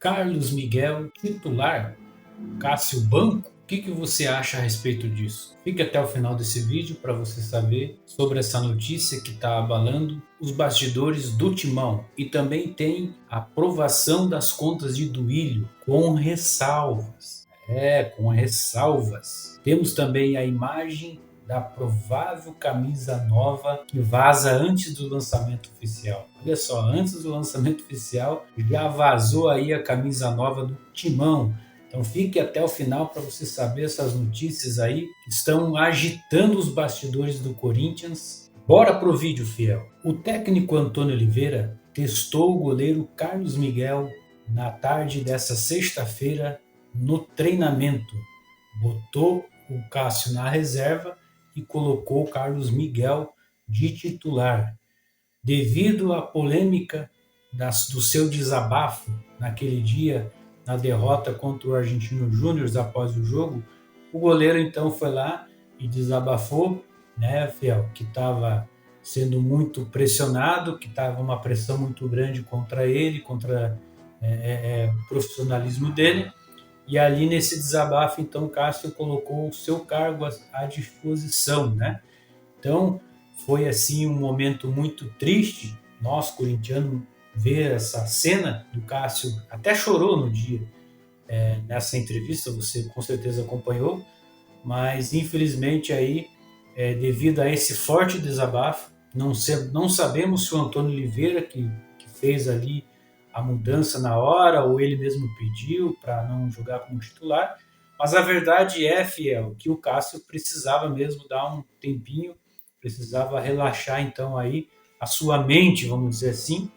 Carlos Miguel titular, Cássio banco? O que você acha a respeito disso? Fique até o final desse vídeo para você saber sobre essa notícia que está abalando os bastidores do Timão. E também tem a aprovação das contas de Duílio com ressalvas. Com ressalvas. Temos também a imagem da provável camisa nova que vaza antes do lançamento oficial. Olha só, antes do lançamento oficial já vazou aí a camisa nova do Timão. Então fique até o final para você saber essas notícias aí que estão agitando os bastidores do Corinthians. Bora pro vídeo, fiel. O técnico Antônio Oliveira testou o goleiro Carlos Miguel na tarde dessa sexta-feira no treinamento. Botou o Cássio na reserva e colocou o Carlos Miguel de titular. Devido à polêmica do seu desabafo naquele dia, na derrota contra o Argentino Júnior após o jogo, o goleiro então foi lá e desabafou, né, fiel, que estava sendo muito pressionado, que estava uma pressão muito grande contra ele, contra o profissionalismo dele. E ali nesse desabafo, então, Cássio colocou o seu cargo à disposição, né? Então, foi assim um momento muito triste, nós corintianos, ver essa cena do Cássio, até chorou no dia, nessa entrevista, você com certeza acompanhou, mas infelizmente aí, devido a esse forte desabafo, não sabemos se o Antônio Oliveira, que fez ali a mudança na hora, ou ele mesmo pediu para não jogar como titular, mas a verdade é, fiel, que o Cássio precisava mesmo dar um tempinho, precisava relaxar então aí a sua mente, vamos dizer assim,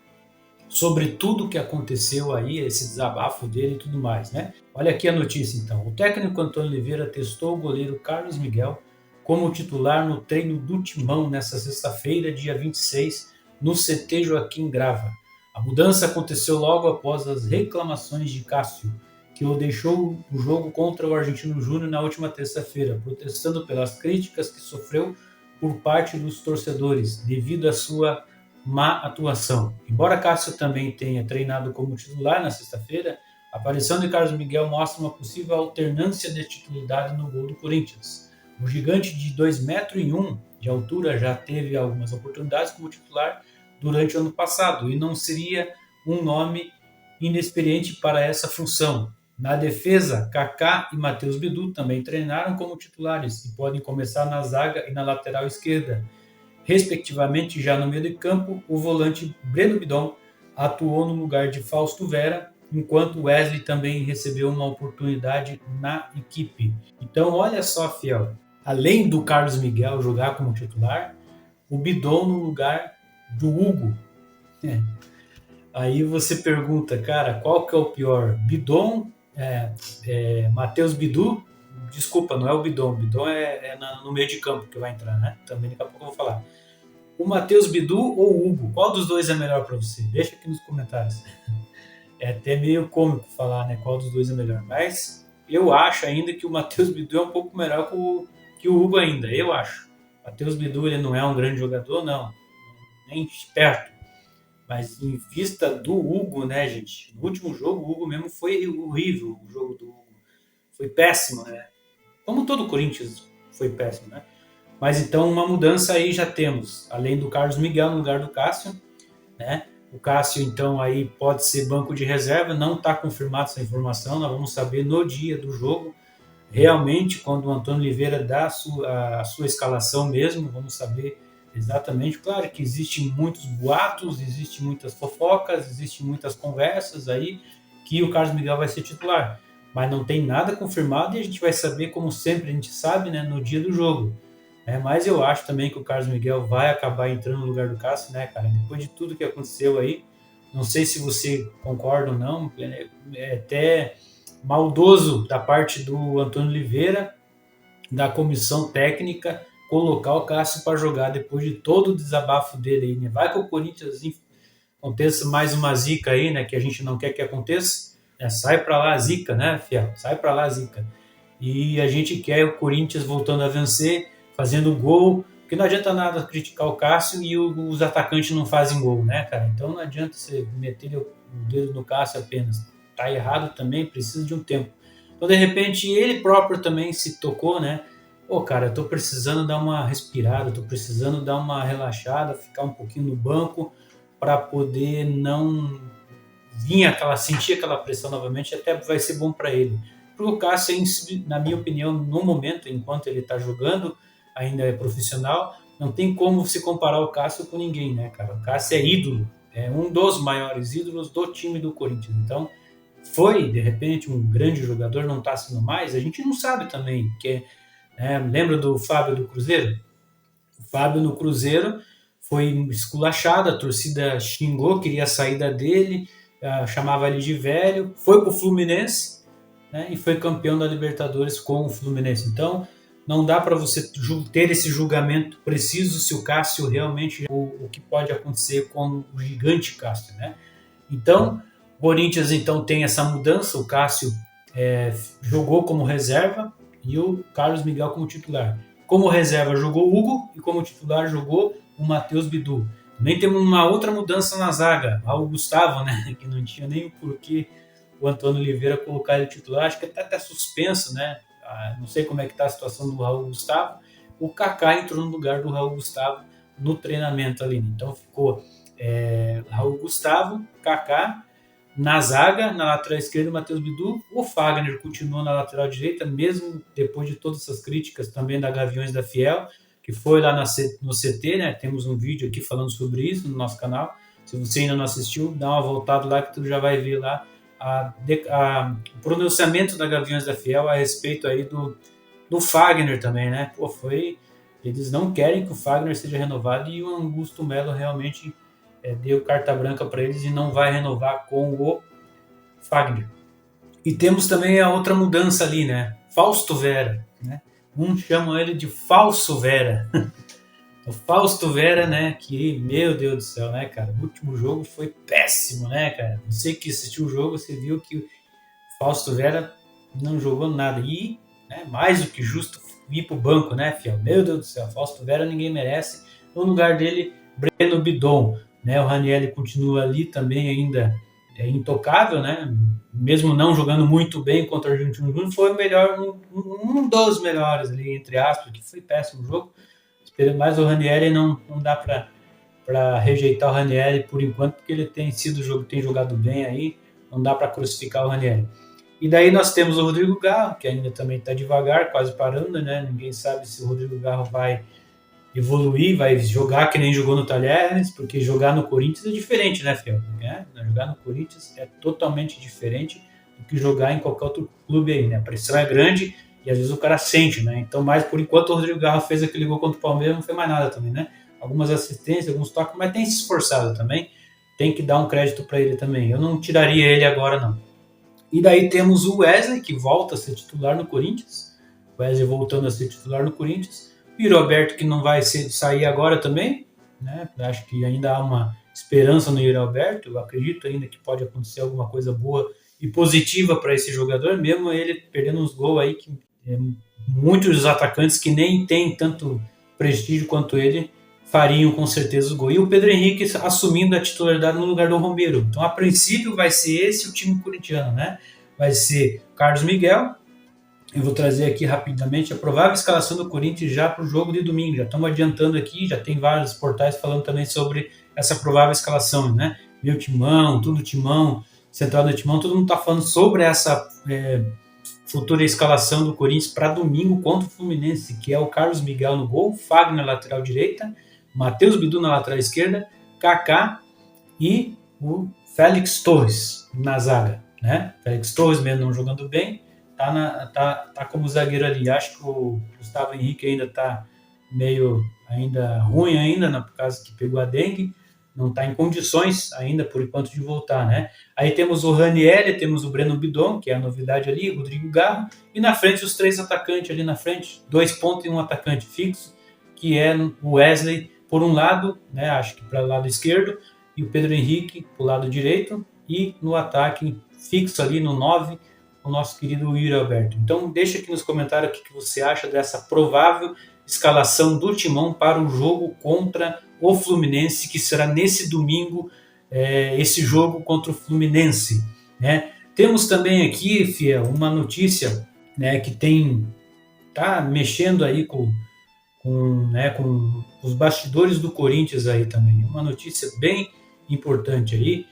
sobre tudo o que aconteceu aí, esse desabafo dele e tudo mais, né? Olha aqui a notícia então. O técnico Antônio Oliveira testou o goleiro Carlos Miguel como titular no treino do Timão nesta sexta-feira, dia 26, no CT Joaquim Grava. A mudança aconteceu logo após as reclamações de Cássio, que o deixou o jogo contra o Argentino Júnior na última terça-feira, protestando pelas críticas que sofreu por parte dos torcedores, devido à sua má atuação. Embora Cássio também tenha treinado como titular na sexta-feira, a aparição de Carlos Miguel mostra uma possível alternância de titularidade no gol do Corinthians. O gigante de 2,1 metros de altura já teve algumas oportunidades como titular durante o ano passado e não seria um nome inexperiente para essa função. Na defesa, Kaká e Matheus Bidu também treinaram como titulares e podem começar na zaga e na lateral esquerda. Respectivamente, já no meio de campo, o volante Breno Bidon atuou no lugar de Fausto Vera, enquanto Wesley também recebeu uma oportunidade na equipe. Então, olha só, fiel, além do Carlos Miguel jogar como titular, o Bidon no lugar do Hugo. Aí você pergunta, cara, qual que é o pior? Bidon, Matheus Bidu? Desculpa, não é o Bidon. Bidon no meio de campo que vai entrar, né? Também daqui a pouco eu vou falar. O Matheus Bidu ou o Hugo? Qual dos dois é melhor para você? Deixa aqui nos comentários. É até meio cômico falar, né? Qual dos dois é melhor. Mas eu acho ainda que o Matheus Bidu é um pouco melhor que o Hugo ainda. Eu acho. O Matheus Bidu, ele não é um grande jogador, não. Nem perto. Mas em vista do Hugo, né, gente? No último jogo, o Hugo mesmo foi horrível. O jogo do Hugo foi péssimo, né? Como todo o Corinthians foi péssimo, né? Mas então uma mudança aí já temos, além do Carlos Miguel no lugar do Cássio, né? O Cássio então aí pode ser banco de reserva, não está confirmada essa informação, nós vamos saber no dia do jogo, realmente quando o Antônio Oliveira dá a sua escalação mesmo, vamos saber exatamente. Claro que existem muitos boatos, existem muitas fofocas, existem muitas conversas aí que o Carlos Miguel vai ser titular, mas não tem nada confirmado e a gente vai saber, como sempre a gente sabe, né, no dia do jogo. Mas eu acho também que o Carlos Miguel vai acabar entrando no lugar do Cássio, né, cara? Depois de tudo que aconteceu aí, não sei se você concorda ou não, é até maldoso da parte do Antônio Oliveira, da comissão técnica, colocar o Cássio para jogar depois de todo o desabafo dele aí, né? Vai que o Corinthians aconteça mais uma zica aí, né, que a gente não quer que aconteça, sai para lá a zica, né, fiel? Sai para lá a zica. E a gente quer o Corinthians voltando a vencer, fazendo gol, porque não adianta nada criticar o Cássio e os atacantes não fazem gol, né, cara? Então não adianta você meter o dedo no Cássio apenas. tá errado também, precisa de um tempo. Então, de repente, ele próprio também se tocou, né? Pô, cara, eu tô precisando dar uma respirada, tô precisando dar uma relaxada, ficar um pouquinho no banco para poder não sentir aquela pressão novamente, até vai ser bom para ele. Porque o Cássio, na minha opinião, no momento, enquanto ele está jogando, ainda é profissional, não tem como se comparar o Cássio com ninguém, né, cara? O Cássio é ídolo, é um dos maiores ídolos do time do Corinthians. Então, foi, de repente, um grande jogador, não está sendo mais, a gente não sabe também. Lembra do Fábio do Cruzeiro? O Fábio no Cruzeiro foi esculachado, a torcida xingou, queria a saída dele, chamava ele de velho, foi pro Fluminense, né, e foi campeão da Libertadores com o Fluminense. Então, não dá para você ter esse julgamento preciso se o Cássio realmente o que pode acontecer com o gigante Cássio, né? Então, o Corinthians então tem essa mudança, o Cássio jogou como reserva e o Carlos Miguel como titular. Como reserva jogou o Hugo e como titular jogou o Matheus Bidu. Também temos uma outra mudança na zaga, o Gustavo, né, que não tinha nem o porquê o Antônio Oliveira colocar ele titular, acho que está até suspenso, né? Não sei como é que está a situação do Raul Gustavo. O Kaká entrou no lugar do Raul Gustavo no treinamento ali. Então ficou Raul Gustavo, Kaká, na zaga, na lateral esquerda, o Matheus Bidu. O Fagner continuou na lateral direita, mesmo depois de todas essas críticas também da Gaviões da Fiel, que foi lá no CT, né? Temos um vídeo aqui falando sobre isso no nosso canal. Se você ainda não assistiu, dá uma voltada lá que tu já vai ver lá o pronunciamento da Gaviões da Fiel a respeito aí do Fagner também, né? Pô, eles não querem que o Fagner seja renovado e o Augusto Melo realmente deu carta branca para eles e não vai renovar com o Fagner. E temos também a outra mudança ali, né? Fausto Vera, né? Chamam ele de Falso Vera. O Fausto Vera, né, que, meu Deus do céu, né, cara, o último jogo foi péssimo, né, cara, você que assistiu o jogo, você viu que o Fausto Vera não jogou nada, e, né, mais do que justo ir pro banco, né, fiel, meu Deus do céu, Fausto Vera ninguém merece, no lugar dele, Breno Bidon, né, o Ranieri continua ali também ainda intocável, né, mesmo não jogando muito bem contra o Argentino Júnior, foi o melhor, um dos melhores ali, entre aspas, que foi péssimo o jogo. Mas o Ranieri não dá para rejeitar o Ranieri por enquanto, porque ele tem jogado bem aí, não dá para crucificar o Ranieri. E daí nós temos o Rodrigo Garro, que ainda também está devagar, quase parando, né? Ninguém sabe se o Rodrigo Garro vai evoluir, vai jogar que nem jogou no Talheres, porque jogar no Corinthians é diferente, né, Fiel? Jogar no Corinthians é totalmente diferente do que jogar em qualquer outro clube aí, né? A pressão é grande e às vezes o cara sente, né? Então, mas por enquanto o Rodrigo Garro fez aquele gol contra o Palmeiras, não foi mais nada também, né? Algumas assistências, alguns toques, mas tem se esforçado também. Tem que dar um crédito para ele também. Eu não tiraria ele agora, não. E daí temos o Wesley, que volta a ser titular no Corinthians. O Wesley voltando a ser titular no Corinthians. E o Roberto, que não vai sair agora também, né? Acho que ainda há uma esperança no Yuri Alberto. Eu acredito ainda que pode acontecer alguma coisa boa e positiva para esse jogador, mesmo ele perdendo uns gols aí que muitos atacantes que nem tem tanto prestígio quanto ele fariam com certeza os gols. E o Pedro Henrique assumindo a titularidade no lugar do Romero. Então, a princípio, vai ser esse o time corintiano, né? Vai ser Carlos Miguel. Eu vou trazer aqui rapidamente a provável escalação do Corinthians já para o jogo de domingo. Já estamos adiantando aqui, já tem vários portais falando também sobre essa provável escalação, né? Meu timão, tudo timão, central do timão, todo mundo está falando sobre essa futura escalação do Corinthians para domingo contra o Fluminense, que é o Carlos Miguel no gol, Fagner na lateral direita, Matheus Bidu na lateral esquerda, Kaká e o Félix Torres na zaga, né? Félix Torres mesmo não jogando bem, tá como zagueiro ali. Acho que o Gustavo Henrique ainda tá meio ruim ainda, por causa que pegou a dengue, não está em condições ainda, por enquanto, de voltar, né? Aí temos o Ranieri, temos o Breno Bidon, que é a novidade ali, o Rodrigo Garro, e na frente os três atacantes ali na frente, 2 pontos e um atacante fixo, que é o Wesley, por um lado, né, acho que para o lado esquerdo, e o Pedro Henrique para o lado direito, e no ataque fixo ali no 9, o nosso querido Yuri Alberto. Então deixa aqui nos comentários o que você acha dessa provável escalação do Timão para o jogo contra o Fluminense, que será nesse domingo, esse jogo contra o Fluminense, né? Temos também aqui, Fiel, uma notícia, né, que tá mexendo aí com os bastidores do Corinthians aí também. Uma notícia bem importante aí,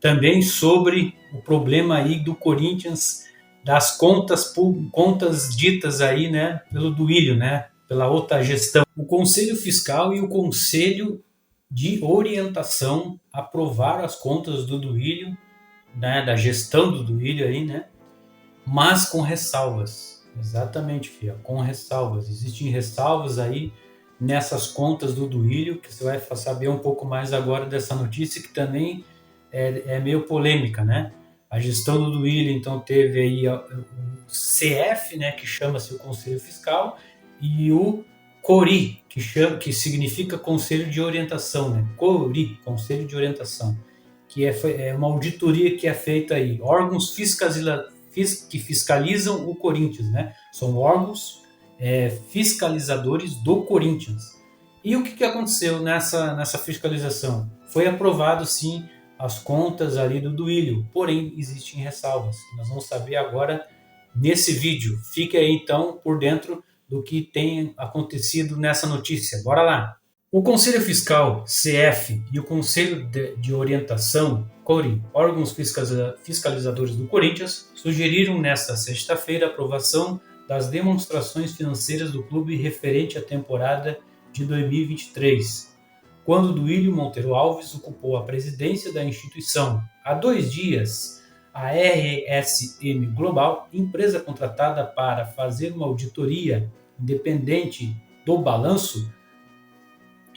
também sobre o problema aí do Corinthians, das contas ditas aí, né, pelo Duílio, né, pela outra gestão. O Conselho Fiscal e o Conselho de Orientação aprovaram as contas do Duílio, né, da gestão do Duílio aí, né, mas com ressalvas. Exatamente, Fia, com ressalvas. Existem ressalvas aí nessas contas do Duílio, que você vai saber um pouco mais agora dessa notícia, que também é meio polêmica, né? A gestão do Duílio, então, teve aí o CF, né, que chama-se o Conselho Fiscal, e o CORI, que significa Conselho de Orientação, né? CORI, Conselho de Orientação, que é uma auditoria que é feita aí, órgãos que fiscalizam o Corinthians, né? São órgãos fiscalizadores do Corinthians. E o que aconteceu nessa fiscalização? Foi aprovado, sim, as contas ali do Duílio, porém existem ressalvas, que nós vamos saber agora nesse vídeo. Fique aí então por dentro do que tem acontecido nessa notícia. Bora lá! O Conselho Fiscal, CF, e o Conselho de Orientação, CORI, órgãos fiscalizadores do Corinthians, sugeriram nesta sexta-feira a aprovação das demonstrações financeiras do clube referente à temporada de 2023, quando Duílio Monteiro Alves ocupou a presidência da instituição. Há 2 dias, a RSM Global, empresa contratada para fazer uma auditoria independente do balanço,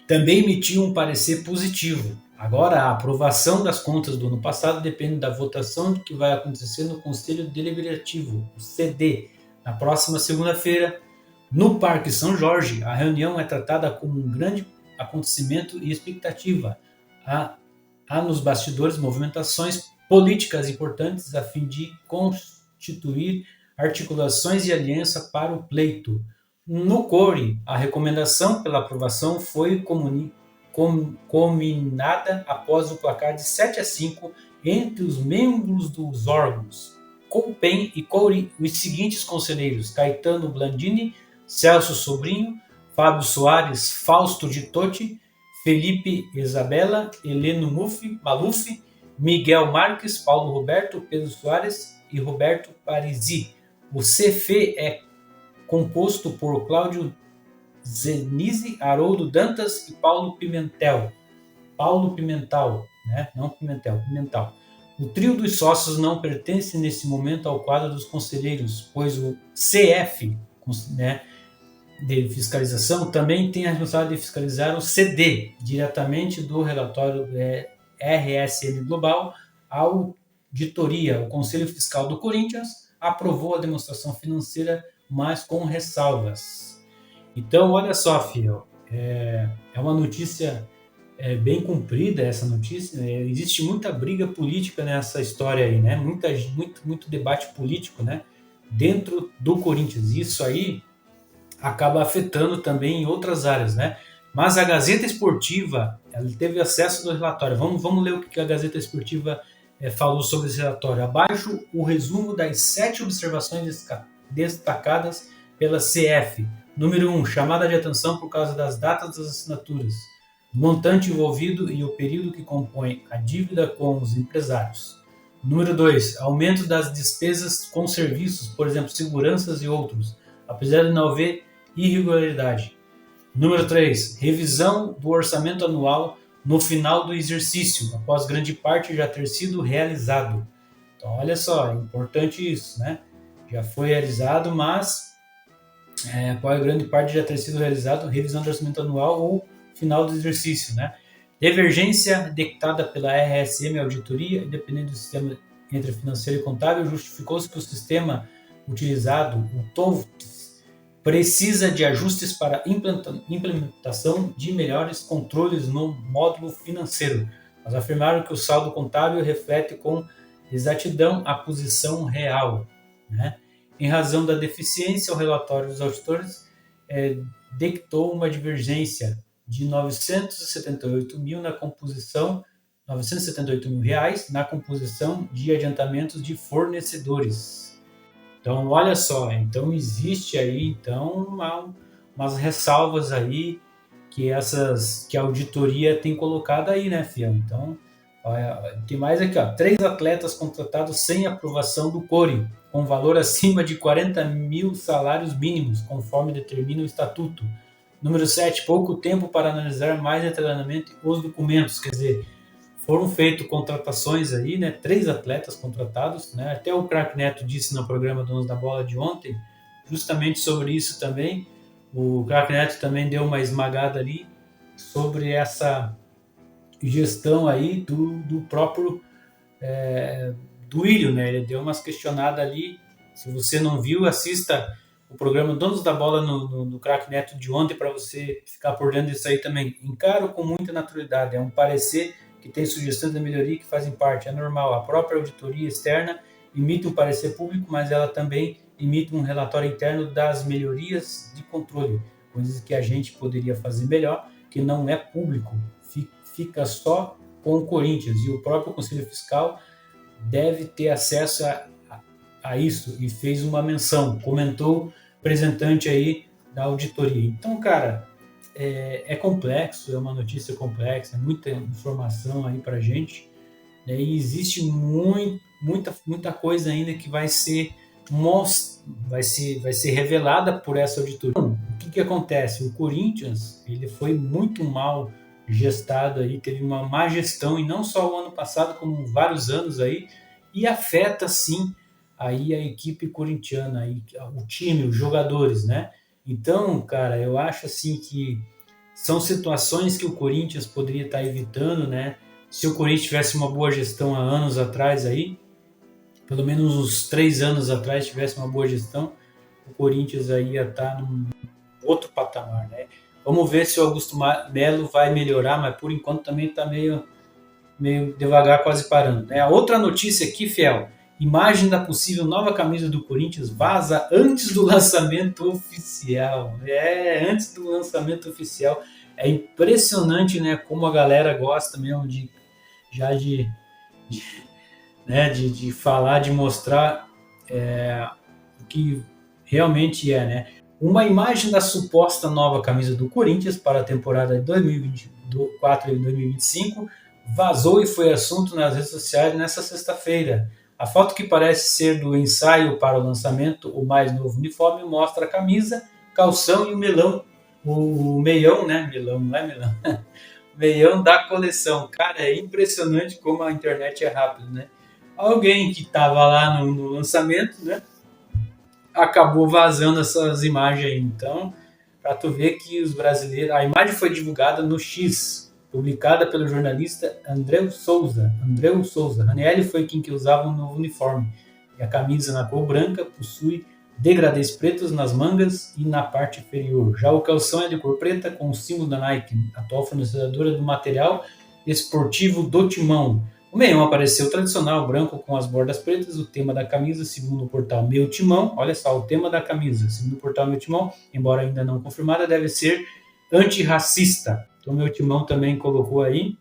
também emitiu um parecer positivo. Agora, a aprovação das contas do ano passado depende da votação que vai acontecer no Conselho Deliberativo, o CD, na próxima segunda-feira, no Parque São Jorge. A reunião é tratada como um grande acontecimento e expectativa. Há nos bastidores movimentações políticas importantes a fim de constituir articulações e aliança para o pleito. No CORI, a recomendação pela aprovação foi combinada após o placar de 7-5 entre os membros dos órgãos. COPEN e CORI, os seguintes conselheiros: Caetano Blandini, Celso Sobrinho, Fábio Soares, Fausto de Totti, Felipe Isabella, Heleno Maluf, Miguel Marques, Paulo Roberto, Pedro Soares e Roberto Parisi. O CF é composto por Cláudio Zenise, Haroldo Dantas e Paulo Pimentel. Né? Não Pimentel, Pimental. O trio dos sócios não pertence nesse momento ao quadro dos conselheiros, pois o CF, né, de fiscalização, também tem a responsabilidade de fiscalizar o CD, diretamente do relatório RSM Global à auditoria. O Conselho Fiscal do Corinthians aprovou a demonstração financeira, mas com ressalvas. Então, olha só, Fiel, é uma notícia bem comprida, essa notícia. Existe muita briga política nessa história aí, né? Muito debate político, né? Dentro do Corinthians. Isso aí acaba afetando também em outras áreas, né? Mas a Gazeta Esportiva, ela teve acesso do relatório. Vamos ler o que a Gazeta Esportiva falou sobre esse relatório. Abaixo, o resumo das 7 observações destacadas pela CF. Número 1, chamada de atenção por causa das datas das assinaturas, montante envolvido e o período que compõe a dívida com os empresários. Número 2, aumento das despesas com serviços, por exemplo, seguranças e outros, apesar de não haver irregularidade. Número 3, revisão do orçamento anual no final do exercício, após grande parte já ter sido realizado. Então, olha só, é importante isso, né? Já foi realizado, mas após grande parte já ter sido realizado, revisão do orçamento anual ou final do exercício, né? Divergência detectada pela RSM Auditoria, independente do sistema entre financeiro e contábil, justificou-se que o sistema utilizado, o TOVTS, precisa de ajustes para implementação de melhores controles no módulo financeiro. Mas afirmaram que o saldo contábil reflete com exatidão a posição real, né? Em razão da deficiência, o relatório dos auditores detectou uma divergência de 978 mil na composição 978 mil reais na composição de adiantamentos de fornecedores. Então, olha só, então existe aí então umas ressalvas aí que a auditoria tem colocado aí, né, Fião? Então, olha, tem mais aqui, ó, 3 atletas contratados sem aprovação do CORE, com valor acima de 40 mil salários mínimos, conforme determina o estatuto. Número 7, pouco tempo para analisar mais detalhadamente os documentos, quer dizer, foram feitas contratações aí, né? 3 atletas contratados, né? Até o Craque Neto disse no programa Donos da Bola de ontem, justamente sobre isso também. O Craque Neto também deu uma esmagada ali sobre essa gestão aí do próprio Duílio, né? Ele deu umas questionadas ali. Se você não viu, assista o programa Donos da Bola no Craque Neto de ontem para você ficar por dentro disso aí também. Encaro com muita naturalidade, é um parecer que tem sugestões de melhoria que fazem parte, é normal. A própria auditoria externa emite um parecer público, mas ela também emite um relatório interno das melhorias de controle, coisas que a gente poderia fazer melhor, que não é público, fica só com o Corinthians, e o próprio Conselho Fiscal deve ter acesso a isso, e fez uma menção, comentou o representante aí da auditoria. Então, cara, é complexo, é uma notícia complexa, é muita informação aí pra gente, né? E existe muita coisa ainda que vai ser revelada por essa auditoria. Então, o que acontece? O Corinthians, ele foi muito mal gestado aí, teve uma má gestão, e não só o ano passado, como vários anos aí, e afeta sim aí a equipe corintiana, aí, o time, os jogadores, né? Então, cara, eu acho assim que são situações que o Corinthians poderia estar evitando, né? Se o Corinthians tivesse uma boa gestão há anos atrás aí, pelo menos uns 3 anos atrás tivesse uma boa gestão, o Corinthians aí ia estar num outro patamar, né? Vamos ver se o Augusto Melo vai melhorar, mas por enquanto também está meio devagar, quase parando, né? A outra notícia aqui, Fiel, imagem da possível nova camisa do Corinthians vaza antes do lançamento oficial. Antes do lançamento oficial. É impressionante, né, como a galera gosta mesmo de falar, de mostrar o que realmente é, né? Uma imagem da suposta nova camisa do Corinthians para a temporada de 2024 e 2025 vazou e foi assunto nas redes sociais nesta sexta-feira. A foto, que parece ser do ensaio para o lançamento, o mais novo uniforme, mostra a camisa, calção e o melão. O meião, né? Melão, não é melão. Meião da coleção. Cara, é impressionante como a internet é rápida, né? Alguém que estava lá no lançamento, né? Acabou vazando essas imagens aí. Então, para tu ver que os brasileiros... A imagem foi divulgada no X, publicada pelo jornalista Andreu Souza. Ranieri foi quem que usava o novo uniforme. E a camisa na cor branca possui degradês pretos nas mangas e na parte inferior. Já o calção é de cor preta, com o símbolo da Nike, atual fornecedora do material esportivo do Timão. O meião apareceu tradicional, branco com as bordas pretas. O tema da camisa, segundo o portal Meu Timão, olha só, o tema da camisa, segundo o portal Meu Timão, embora ainda não confirmada, deve ser antirracista. Então, o Meu Timão também colocou aí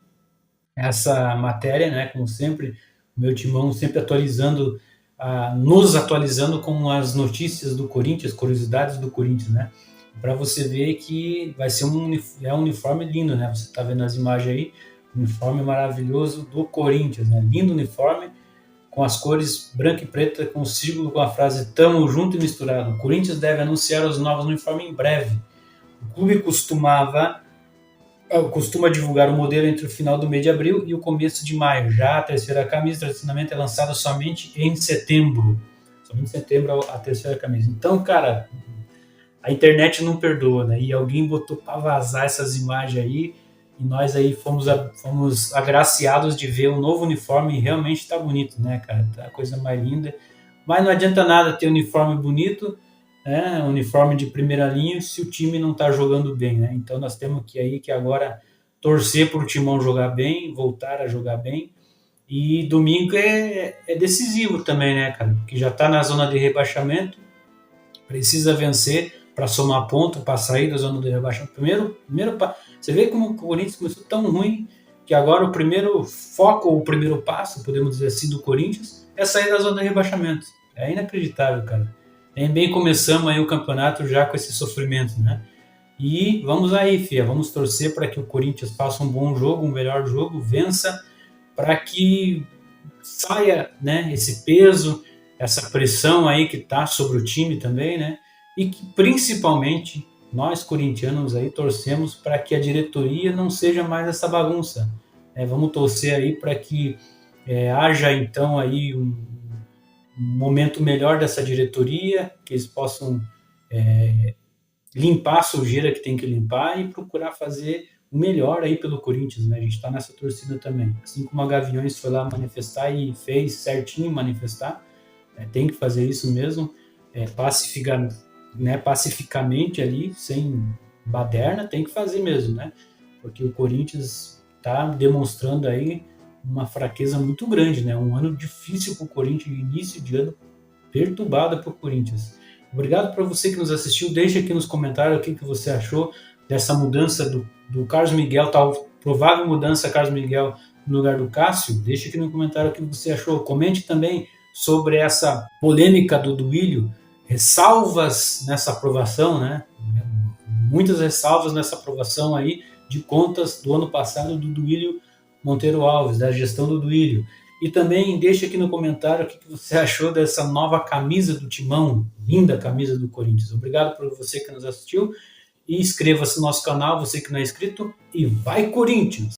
essa matéria, né? Como sempre, o Meu Timão sempre atualizando, nos atualizando com as notícias do Corinthians, curiosidades do Corinthians, né? Para você ver que vai ser um uniforme lindo, né? Você está vendo as imagens aí, uniforme maravilhoso do Corinthians, né? Lindo uniforme, com as cores branca e preta, com o símbolo com a frase "Tamo junto e misturado". O Corinthians deve anunciar os novos uniformes em breve. O clube costuma divulgar o modelo entre o final do mês de abril e o começo de maio. Já a terceira camisa, tradicionalmente, é lançada somente em setembro. Somente em setembro a terceira camisa. Então, cara, a internet não perdoa, né? E alguém botou para vazar essas imagens aí, e nós aí fomos agraciados de ver um novo uniforme, e realmente está bonito, né, cara? Tá a coisa mais linda. Mas não adianta nada ter uniforme bonito, né? Uniforme de primeira linha, se o time não está jogando bem, né? Então nós temos que agora torcer para o Timão jogar bem, voltar a jogar bem. E domingo é decisivo também, né, cara? Porque já está na zona de rebaixamento, precisa vencer para somar ponto, para sair da zona de rebaixamento. Primeiro, você vê como o Corinthians começou tão ruim, que agora o primeiro foco, ou o primeiro passo, podemos dizer assim, do Corinthians, é sair da zona de rebaixamento. É inacreditável, cara. Nem bem começamos aí o campeonato já com esse sofrimento, né? E vamos aí, Fia, vamos torcer para que o Corinthians faça um bom jogo, um melhor jogo, vença, para que saia, né, esse peso, essa pressão aí que tá sobre o time também, né? E que principalmente nós corintianos aí torcemos para que a diretoria não seja mais essa bagunça. Vamos torcer aí para que haja então aí um momento melhor dessa diretoria, que eles possam limpar a sujeira que tem que limpar e procurar fazer o melhor aí pelo Corinthians, né? A gente está nessa torcida também. Assim como a Gaviões foi lá manifestar e fez certinho manifestar, tem que fazer isso mesmo, pacificamente ali, sem baderna, tem que fazer mesmo, né? Porque o Corinthians está demonstrando aí uma fraqueza muito grande, né? Um ano difícil para o Corinthians, início de ano perturbado para o Corinthians. Obrigado para você que nos assistiu. Deixe aqui nos comentários o que você achou dessa mudança do Carlos Miguel, tal provável mudança Carlos Miguel no lugar do Cássio. Deixe aqui no comentário o que você achou. Comente também sobre essa polêmica do Duílio, ressalvas nessa aprovação, né? Muitas ressalvas nessa aprovação aí de contas do ano passado do Duílio Monteiro Alves, da gestão do Duílio. E também deixa aqui no comentário o que você achou dessa nova camisa do Timão, linda camisa do Corinthians. Obrigado por você que nos assistiu e inscreva-se no nosso canal, você que não é inscrito, e vai Corinthians!